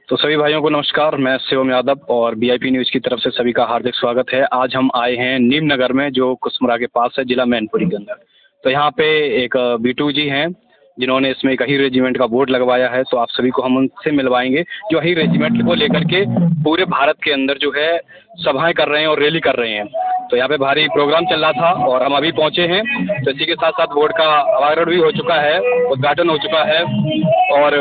तो सभी भाइयों को नमस्कार। मैं शिवम यादव और बीआईपी न्यूज़ की तरफ से सभी का हार्दिक स्वागत है। आज हम आए हैं नीम नगर में, जो कुसमुरा के पास है, जिला मैनपुरी के अंदर। तो यहाँ पे एक बीटू जी हैं जिन्होंने इसमें एक अहीर रेजिमेंट का बोर्ड लगवाया है। तो आप सभी को हम उनसे मिलवाएंगे जो अहीर रेजिमेंट को लेकर के पूरे भारत के अंदर जो है सभाएं कर रहे हैं और रैली कर रहे हैं। तो यहाँ पे भारी प्रोग्राम चल रहा था और हम अभी पहुँचे हैं। तो इसी के साथ साथ बोर्ड का अनावरण भी हो चुका है, उद्घाटन हो चुका है और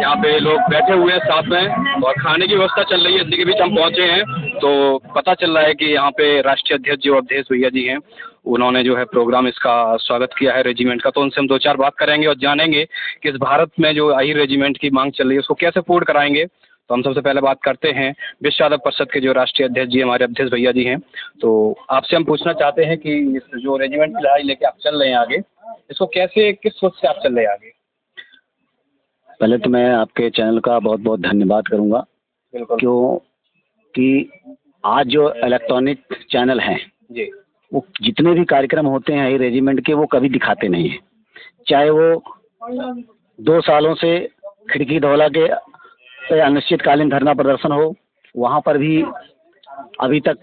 यहाँ पे लोग बैठे हुए हैं साथ में और खाने की व्यवस्था चल रही है। इसी के बीच हम पहुँचे हैं तो पता चल रहा है कि यहाँ पे राष्ट्रीय अध्यक्ष जो अवधेश भैया जी हैं, उन्होंने जो है प्रोग्राम इसका स्वागत किया है रेजिमेंट का। तो उनसे हम दो चार बात करेंगे और जानेंगे कि इस भारत में जो अहीर रेजिमेंट की मांग चल रही है उसको कैसे पूर्ण कराएंगे। तो हम सबसे पहले बात करते हैं विश्व यादव परिषद के जो राष्ट्रीय अध्यक्ष जी हमारे अवधेश भैया जी हैं। तो आपसे हम पूछना चाहते हैं कि इस जो रेजिमेंट की लड़ाई लेके आप चल रहे हैं आगे, इसको कैसे, किस सोच से आप चल रहे हैं आगे? पहले तो मैं आपके चैनल का बहुत बहुत धन्यवाद करूंगा, क्योंकि आज जो इलेक्ट्रॉनिक चैनल हैं जी, वो जितने भी कार्यक्रम होते हैं अहीर रेजिमेंट के वो कभी दिखाते नहीं हैं। चाहे वो 2 सालों से खिड़की धौला के अनिश्चितकालीन धरना प्रदर्शन हो, वहाँ पर भी अभी तक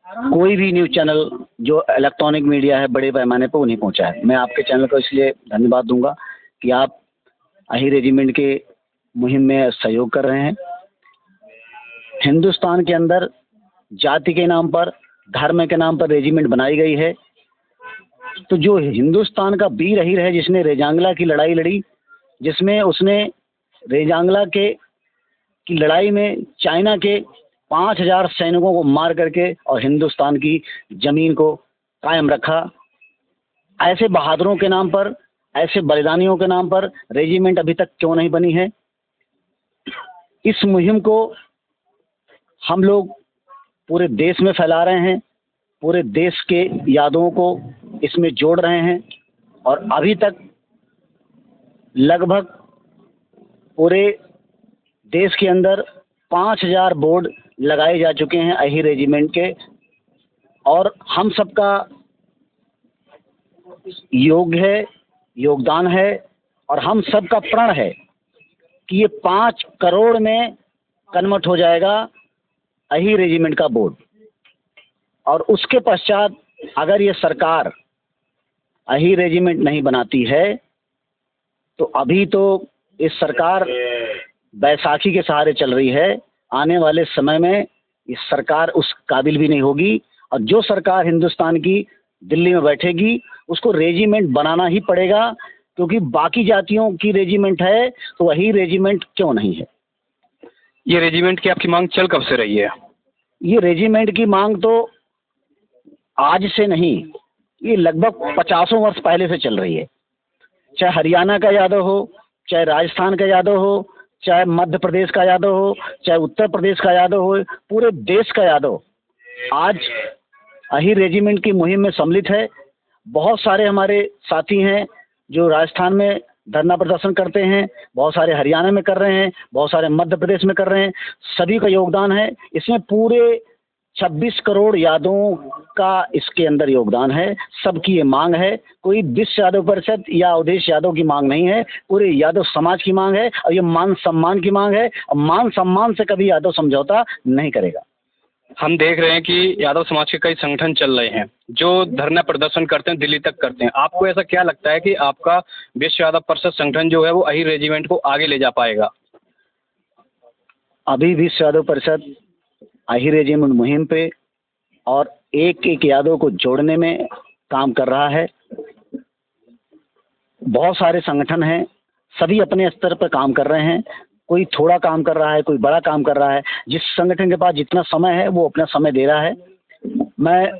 कोई भी न्यूज़ चैनल जो इलेक्ट्रॉनिक मीडिया है बड़े पैमाने पर वो नहीं पहुँचा है। मैं आपके चैनल को इसलिए धन्यवाद दूंगा कि आप अहीर रेजिमेंट के मुहिम में सहयोग कर रहे हैं। हिंदुस्तान के अंदर जाति के नाम पर, धर्म के नाम पर रेजिमेंट बनाई गई है। तो जो हिंदुस्तान का वीर अहीर है जिसने रेजांगला की लड़ाई लड़ी, जिसमें उसने रेजांगला की लड़ाई में चाइना के 5000 सैनिकों को मार करके और हिंदुस्तान की ज़मीन को कायम रखा, ऐसे बहादुरों के नाम पर, ऐसे बलिदानियों के नाम पर रेजिमेंट अभी तक क्यों नहीं बनी है? इस मुहिम को हम लोग पूरे देश में फैला रहे हैं, पूरे देश के यादों को इसमें जोड़ रहे हैं और अभी तक लगभग पूरे देश के अंदर 5000 बोर्ड लगाए जा चुके हैं अहीर रेजिमेंट के। और हम सबका योगदान है और हम सबका प्रण है कि ये 5 करोड़ में कन्वर्ट हो जाएगा अहीर रेजिमेंट का बोर्ड। और उसके पश्चात अगर ये सरकार अहीर रेजिमेंट नहीं बनाती है तो अभी तो इस सरकार बैसाखी के सहारे चल रही है, आने वाले समय में इस सरकार उस काबिल भी नहीं होगी। और जो सरकार हिंदुस्तान की दिल्ली में बैठेगी उसको रेजिमेंट बनाना ही पड़ेगा, क्योंकि बाकी जातियों की रेजिमेंट है तो वही रेजिमेंट क्यों नहीं है। ये रेजिमेंट की आपकी मांग चल कब से रही है? ये रेजिमेंट की मांग तो आज से नहीं, ये लगभग 50 वर्ष पहले से चल रही है। चाहे हरियाणा का यादव हो, चाहे राजस्थान का यादव हो, चाहे मध्य प्रदेश का यादव हो, चाहे उत्तर प्रदेश का यादव हो, पूरे देश का यादव आज अहीर रेजिमेंट की मुहिम में सम्मिलित है। बहुत सारे हमारे साथी हैं जो राजस्थान में धरना प्रदर्शन करते हैं, बहुत सारे हरियाणा में कर रहे हैं, बहुत सारे मध्य प्रदेश में कर रहे हैं। सभी का योगदान है इसमें, पूरे 26 करोड़ यादवों का इसके अंदर योगदान है। सबकी ये मांग है, कोई विश्व यादव परिषद या अवधेश यादव की मांग नहीं है, पूरे यादव समाज की मांग है और ये मान सम्मान की मांग है। और मान सम्मान से कभी यादव समझौता नहीं करेगा। हम देख रहे हैं कि यादव समाज के कई संगठन चल रहे हैं जो धरना प्रदर्शन करते हैं, दिल्ली तक करते हैं। आपको ऐसा क्या लगता है कि आपका विश्व यादव परिषद संगठन जो है वो अहीर रेजिमेंट को आगे ले जा पाएगा? अभी विश्व यादव परिषद अहीर रेजिमेंट मुहिम पे और एक एक यादव को जोड़ने में काम कर रहा है। बहुत सारे संगठन हैं, सभी अपने स्तर पर काम कर रहे हैं। कोई थोड़ा काम कर रहा है, कोई बड़ा काम कर रहा है। जिस संगठन के पास जितना समय है वो अपना समय दे रहा है। मैं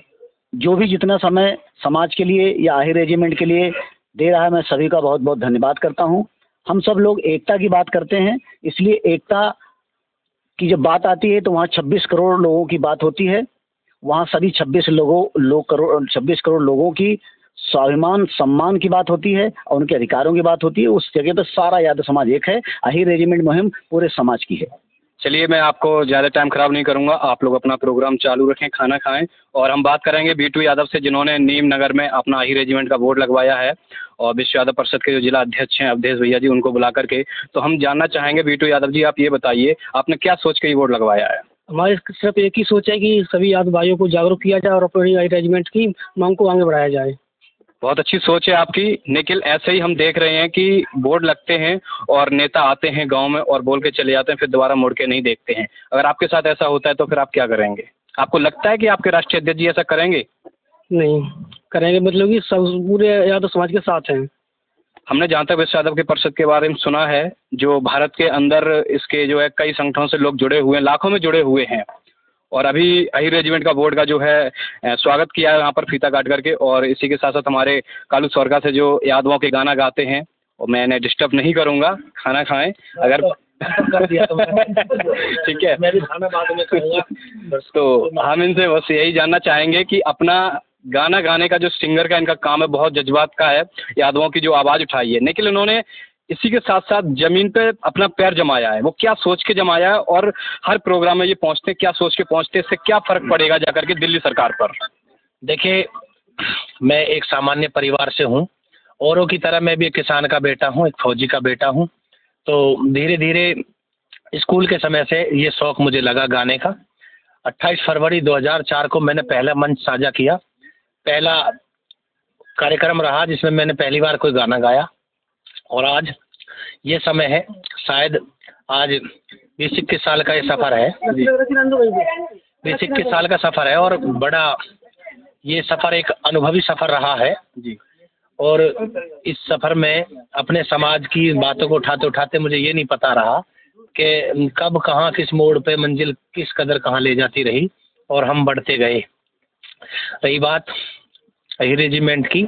जो भी जितना समय समाज के लिए या अहीर रेजिमेंट के लिए दे रहा है, मैं सभी का बहुत बहुत धन्यवाद करता हूँ। हम सब लोग एकता की बात करते हैं, इसलिए एकता की जब बात आती है तो वहाँ 26 करोड़ लोगों की बात होती है। वहाँ सभी 26 करोड़ लोगों की स्वाभिमान सम्मान की बात होती है और उनके अधिकारों की बात होती है। उस जगह पर सारा यादव समाज एक है। अहीर रेजिमेंट मुहिम पूरे समाज की है, चलिए, मैं आपको ज़्यादा टाइम ख़राब नहीं करूँगा, आप लोग अपना प्रोग्राम चालू रखें, खाना खाएं और हम बात करेंगे बीटू यादव से, जिन्होंने नीम नगर में अपना ही रेजिमेंट का बोर्ड लगवाया है और विश्व यादव परिषद के जो जिला अध्यक्ष हैं अवधेश भैया जी, उनको बुला करके तो हम जानना चाहेंगे। बीटू यादव जी, आप ये बताइए, आपने क्या सोच के ये बोर्ड लगवाया है? हमारी सिर्फ एक ही सोच है कि सभी यादव भाइयों को जागरूक किया जाए और अपनी रेजिमेंट की मांग को आगे बढ़ाया जाए। बहुत अच्छी सोच है आपकी, लेकिन ऐसे ही हम देख रहे हैं कि बोर्ड लगते हैं और नेता आते हैं गांव में और बोल के चले जाते हैं, फिर दोबारा मुड़ के नहीं देखते हैं। अगर आपके साथ ऐसा होता है तो फिर आप क्या करेंगे? आपको लगता है कि आपके राष्ट्रीय अध्यक्ष जी ऐसा करेंगे? नहीं करेंगे, मतलब कि सब पूरे यादव समाज के साथ हैं। हमने जहाँ तक विश्व यादव की परिषद के बारे में सुना है, जो भारत के अंदर इसके जो है कई संगठनों से लोग जुड़े हुए हैं, लाखों में जुड़े हुए हैं, और अभी अहीर रेजिमेंट का बोर्ड का जो है स्वागत किया है यहाँ पर फीता काट करके। और इसी के साथ साथ हमारे कालू स्वर्गा से जो यादवों के गाना गाते हैं, और मैं इन्हें डिस्टर्ब नहीं करूँगा, खाना खाएं अगर ठीक है। मैं भी खाना बाद में खाऊंगा। तो हम इनसे बस यही जानना चाहेंगे कि अपना गाना गाने का जो सिंगर का इनका काम है, बहुत जज्बात का है, यादवों की जो आवाज़ उठाई है, लेकिन इन्होंने इसी के साथ साथ ज़मीन पे अपना पैर जमाया है। वो क्या सोच के जमाया है और हर प्रोग्राम में ये पहुंचते, क्या सोच के पहुंचते, इससे क्या फ़र्क पड़ेगा जाकर के दिल्ली सरकार पर? देखिए, मैं एक सामान्य परिवार से हूँ, औरों की तरह मैं भी एक किसान का बेटा हूँ, एक फौजी का बेटा हूँ। तो धीरे धीरे स्कूल के समय से ये शौक़ मुझे लगा गाने का। 28 फरवरी 2004 को मैंने पहला मंच साझा किया, पहला कार्यक्रम रहा जिसमें मैंने पहली बार कोई गाना गाया। और आज ये समय है, शायद आज 20-21 साल का ये सफ़र है, 20-21 साल का सफ़र है, और बड़ा ये सफ़र एक अनुभवी सफ़र रहा है जी। और इस सफ़र में अपने समाज की बातों को उठाते उठाते मुझे ये नहीं पता रहा कि कब कहाँ किस मोड़ पे मंजिल किस कदर कहाँ ले जाती रही, और हम बढ़ते गए। रही बात अहीर रेजिमेंट की,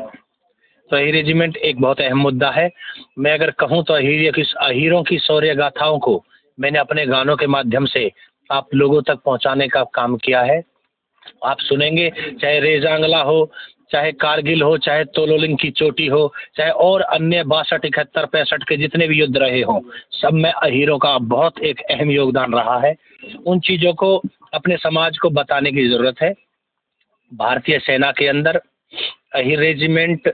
तो अहीर रेजिमेंट एक बहुत अहम मुद्दा है। मैं अगर कहूँ तो अहीरों की शौर्य गाथाओं को मैंने अपने गानों के माध्यम से आप लोगों तक पहुँचाने का काम किया है। आप सुनेंगे, चाहे रेजांगला हो, चाहे कारगिल हो, चाहे तोलोलिंग की चोटी हो, चाहे और अन्य 62, 71, 65 के जितने भी युद्ध रहे हों, सब में अहीरों का बहुत एक अहम योगदान रहा है। उन चीज़ों को अपने समाज को बताने की ज़रूरत है। भारतीय सेना के अंदर अहीर रेजिमेंट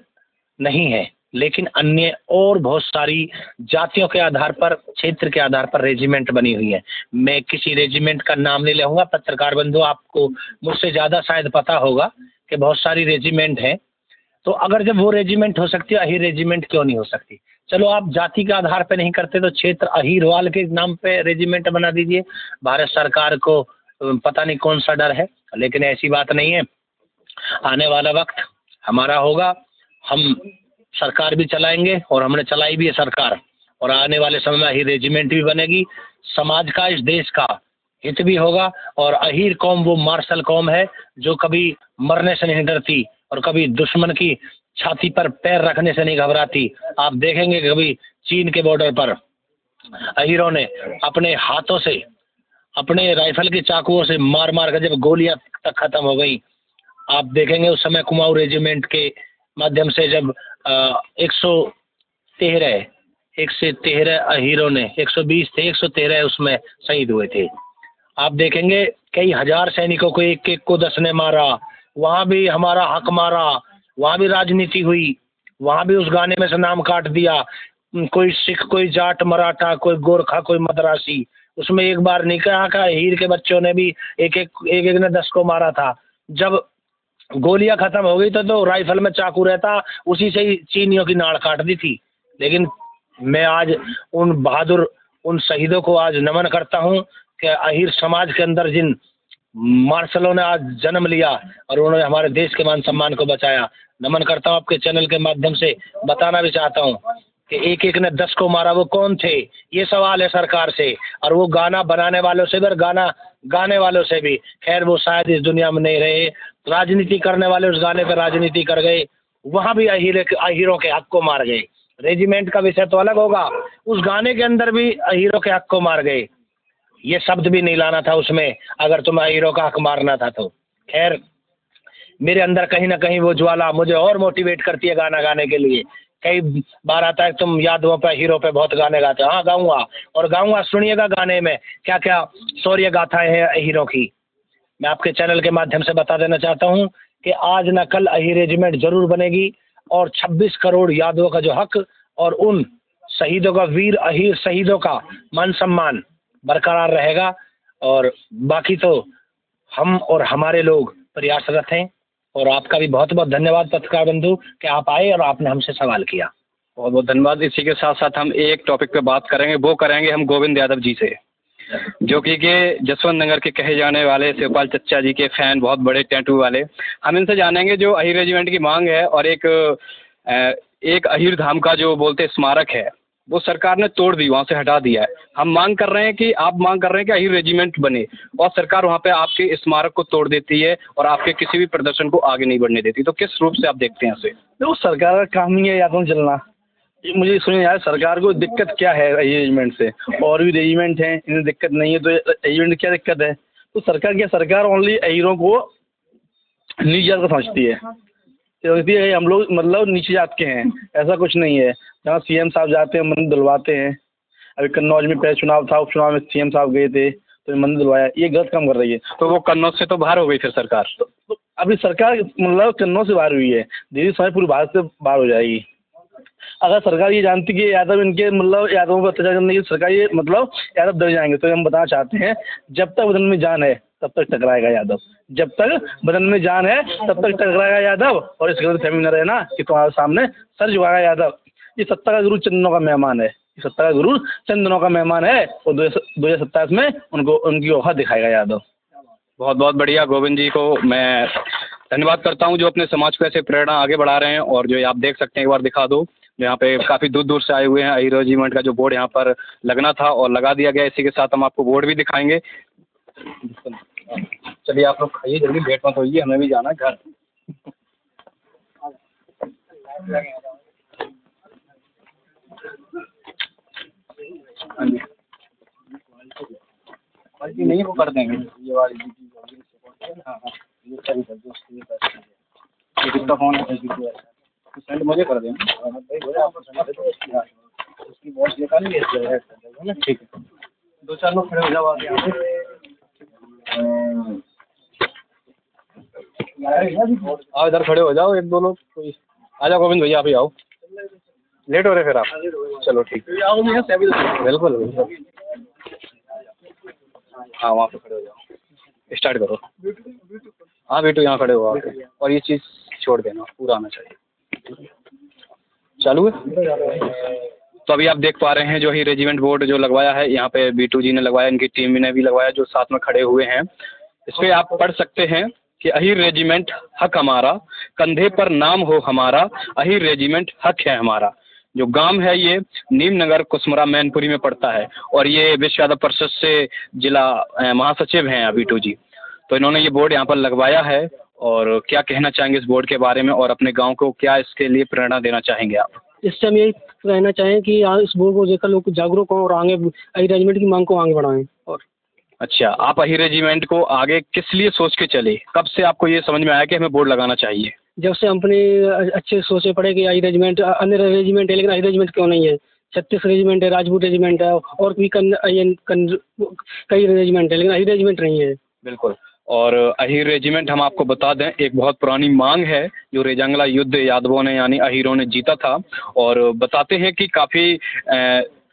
नहीं है, लेकिन अन्य और बहुत सारी जातियों के आधार पर, क्षेत्र के आधार पर रेजिमेंट बनी हुई है। मैं किसी रेजिमेंट का नाम नहीं लूँगा, पत्रकार बंधु आपको मुझसे ज़्यादा शायद पता होगा कि बहुत सारी रेजिमेंट हैं। तो अगर जब वो रेजिमेंट हो सकती है, अहीर रेजिमेंट क्यों नहीं हो सकती? चलो, आप जाति के आधार पे नहीं करते तो क्षेत्र अहीरवाल के नाम पे रेजिमेंट बना दीजिए। भारत सरकार को पता नहीं कौन सा डर है, लेकिन ऐसी बात नहीं है। आने वाला वक्त हमारा होगा, हम सरकार भी चलाएंगे और हमने चलाई भी है सरकार, और आने वाले समय में अहीर रेजिमेंट भी बनेगी। समाज का, इस देश का हित भी होगा। और अहीर कौम वो मार्शल कौम है जो कभी मरने से नहीं डरती और कभी दुश्मन की छाती पर पैर रखने से नहीं घबराती। आप देखेंगे कभी चीन के बॉर्डर पर अहीरों ने अपने हाथों से, अपने राइफल के चाकुओं से मार मार कर जब गोलियां तक खत्म हो गई, आप देखेंगे उस समय कुमाऊं रेजिमेंट के माध्यम से जब 113 अहीरों ने, 120 थे, 113 उसमें शहीद हुए थे। आप देखेंगे कई हजार सैनिकों को एक एक को 10 ने मारा, वहाँ भी हमारा हक मारा, वहाँ भी राजनीति हुई, वहाँ भी उस गाने में से नाम काट दिया, कोई सिख, कोई जाट, मराठा, कोई गोरखा, कोई मद्रासी। उसमें एक बार नहीं कहा कि अहीर के बच्चों ने भी एक एक ने 10 को मारा था। जब गोलियां खत्म हो गई तो राइफल में चाकू रहता, उसी से ही चीनियों की नाड़ काट दी थी। लेकिन मैं आज उन बहादुर, उन शहीदों को आज नमन करता हूँ कि अहीर समाज के अंदर जिन मार्शलों ने आज जन्म लिया और उन्होंने हमारे देश के मान सम्मान को बचाया। नमन करता हूँ, आपके चैनल के माध्यम से बताना भी चाहता हूँ कि एक एक ने 10 को मारा, वो कौन थे? ये सवाल है सरकार से, और वो गाना बनाने वालों से भी और गाना गाने वालों से भी। खैर, वो शायद इस दुनिया में नहीं रहे, राजनीति करने वाले उस गाने पर राजनीति कर गए, वहाँ भी अहीरों के हक को मार गए। रेजिमेंट का विषय तो अलग होगा, उस गाने के अंदर भी अहीरों के हक को मार गए। ये शब्द भी नहीं लाना था उसमें, अगर तुम्हें अहीरों का हक मारना था तो। खैर, मेरे अंदर कहीं ना कहीं वो ज्वाला मुझे और मोटिवेट करती है गाना गाने के लिए कई बार आता है तुम यादवों पे हीरो पे बहुत गाने गाते हो। हाँ गाऊंगा, और गाऊंगा, सुनिएगा गाने में क्या क्या शौर्य गाथाएं हैं हीरो की। मैं आपके चैनल के माध्यम से बता देना चाहता हूँ कि आज न कल अहीर रेजिमेंट जरूर बनेगी, और 26 करोड़ यादवों का जो हक और उन शहीदों का, वीर अहीर शहीदों का मान सम्मान बरकरार रहेगा। और बाकी तो हम और हमारे लोग प्रयासरत हैं। और आपका भी बहुत बहुत धन्यवाद पत्रकार बंधु कि आप आए और आपने हमसे सवाल किया। बहुत बहुत धन्यवाद। इसी के साथ साथ हम एक टॉपिक पे बात करेंगे, वो करेंगे हम गोविंद यादव जी से, जो कि जसवंत नगर के कहे जाने वाले शिवपाल चच्चा जी के फैन, बहुत बड़े टैटू वाले। हम इनसे जानेंगे जो अहीर रेजिमेंट की मांग है और एक अहीर धाम का जो बोलते स्मारक है वो सरकार ने तोड़ दी, वहाँ से हटा दिया है। हम मांग कर रहे हैं कि आप मांग कर रहे हैं कि अहीर रेजिमेंट बने, और सरकार वहाँ पे आपके स्मारक को तोड़ देती है और आपके किसी भी प्रदर्शन को आगे नहीं बढ़ने देती। तो किस रूप से आप देखते हैं इसे? देखो, सरकार का काम ही है यादव चलना। मुझे सुनिए यार, सरकार को दिक्कत क्या है रेजिमेंट से? और भी रेजिमेंट हैं, इन्हें दिक्कत नहीं है, तो रेजिमेंट क्या दिक्कत है? तो सरकार क्या, सरकार ओनली अहीरों को नीच जात का समझती है, समझती है हम लोग मतलब नीचे जात के हैं। ऐसा कुछ नहीं है। जहाँ सीएम साहब जाते हैं मंदिर दिलवाते हैं। अभी कन्नौज में पहले चुनाव था, उपचुनाव में सीएम साहब गए थे तो मंदिर दिलवाया। ये गलत काम कर रही है। तो वो कन्नौज से तो बाहर हो गई फिर सरकार। तो अभी सरकार मतलब कन्नौज से बाहर हुई है, धीरे समय पूरी भारत से बाहर हो जाएगी। अगर सरकार ये जानती कि यादव इनके मतलब यादवों पर अत्याचार करने की, सरकार ये मतलब यादव डर जाएंगे। तो हम बताना चाहते हैं, जब तक बदन में जान है तब तक टकराएगा यादव। जब तक बदन में जान है तब तक टकराएगा यादव। और इस गलत फहमी न रहना कि तुम्हारे सामने सर झुकाएगा यादव। ये सत्ता का गुरु चंदनों का मेहमान है, ये सत्ता का गुरु चंदनों का मेहमान है, और 2027 में उनको उनकी औकात दिखाएगा यादव। बहुत बहुत बढ़िया। गोविंद जी को मैं धन्यवाद करता हूँ जो अपने समाज को ऐसे प्रेरणा आगे बढ़ा रहे हैं। और जो आप देख सकते हैं, एक बार दिखा दो, यहाँ पे काफ़ी दूर दूर से आए हुए हैं। अहीर रेजिमेंट का जो बोर्ड यहाँ पर लगना था और लगा दिया गया। इसी के साथ हम आपको बोर्ड भी दिखाएंगे। चलिए आप लोग खाइए, जल्दी लेट मत होइए, हमें भी जाना है घर। हाँ जी, क्वालिटी नहीं वो कर देंगे ये वाली। हाँ हाँ, ये सही कर दो। ये किसका फ़ोन है? तो सेंड मुझे कर देना। उसकी वॉइस निकालिए ना। ठीक है, 2-4 लोग खड़े हो जाओ आगे। आओ इधर खड़े हो जाओ, 1-2 लोग। कोई आ जाओ। गोविंद भैया आप ही आओ, लेट हो रहे फिर आप। चलो ठीक है, बिल्कुल बिल्कुल। हाँ वहाँ पे खड़े हो जाओ, स्टार्ट करो। हाँ बेटू यहाँ खड़े हो आके, और ये चीज़ छोड़ देना, पूरा आना चाहिए। चालू है। तो अभी आप देख पा रहे हैं जो ही रेजिमेंट बोर्ड जो लगवाया है, यहाँ पे बीटू जी ने लगवाया, इनकी टीम ने भी लगवाया, जो साथ में खड़े हुए हैं। इस पर आप पढ़ सकते हैं कि अहीर रेजिमेंट हक हमारा, कंधे पर नाम हो हमारा, अहीर रेजिमेंट हक है हमारा। जो गांव है ये नीमनगर कुसमुरा मैनपुरी में पड़ता है, और ये विश्व यादव परिषद से जिला महासचिव हैं बीटू जी। तो इन्होंने ये बोर्ड यहाँ पर लगवाया है। और क्या कहना चाहेंगे इस बोर्ड के बारे में, और अपने गांव को क्या इसके लिए प्रेरणा देना चाहेंगे आप? इससे हम यही कहना चाहें कि इस बोर्ड को देखकर लोग जागरूक हों और आगे अहीर रेजिमेंट की मांग को आगे बढ़ाएं। और अच्छा, आप अहीर रेजिमेंट को आगे किस लिए सोच के चले? कब से आपको ये समझ में आया कि हमें बोर्ड लगाना चाहिए? जब से अपने अच्छे सोचे पड़े कि अहीर रेजिमेंट, अन्य रेजिमेंट है लेकिन अहीर रेजिमेंट क्यों नहीं है। 36 रेजिमेंट है, राजपूत रेजिमेंट है, और भी कई रेजिमेंट है, लेकिन अहीर रेजिमेंट नहीं है। बिल्कुल। और अहीर रेजिमेंट हम आपको बता दें एक बहुत पुरानी मांग है, जो रेजांगला युद्ध यादवों ने यानी अहीरों ने जीता था। और बताते हैं कि काफ़ी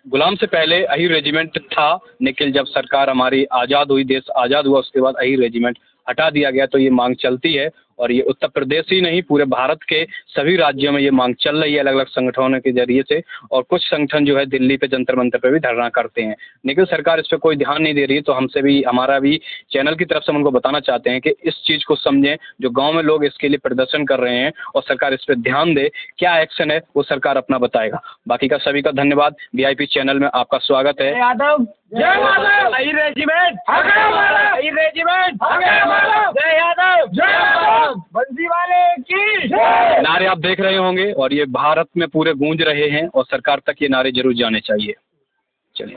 गुलाम से पहले अहीर रेजिमेंट था, लेकिन जब सरकार हमारी आज़ाद हुई, देश आज़ाद हुआ, उसके बाद अहीर रेजिमेंट हटा दिया गया। तो ये मांग चलती है, और ये उत्तर प्रदेश ही नहीं पूरे भारत के सभी राज्यों में ये मांग चल रही है, अलग अलग संगठनों के जरिए से। और कुछ संगठन जो है दिल्ली पे जंतर मंतर पे भी धरना करते हैं, लेकिन सरकार इस पर कोई ध्यान नहीं दे रही है। तो हमसे भी, हमारा भी चैनल की तरफ से हम उनको बताना चाहते हैं कि इस चीज़ को समझें, जो गाँव में लोग इसके लिए प्रदर्शन कर रहे हैं, और सरकार इस पर ध्यान दे। क्या एक्शन है वो सरकार अपना बताएगा। बाकी का सभी का धन्यवाद। VIP चैनल में आपका स्वागत है। यादव जय यादव, अहीर रेजिमेंट हक है हमारा, अहीर रेजिमेंट हक है हमारा, जय यादव जय यादव, बंसी वाले की जय। नारे आप देख रहे होंगे, और ये भारत में पूरे गूंज रहे हैं, और सरकार तक ये नारे जरूर जाने चाहिए।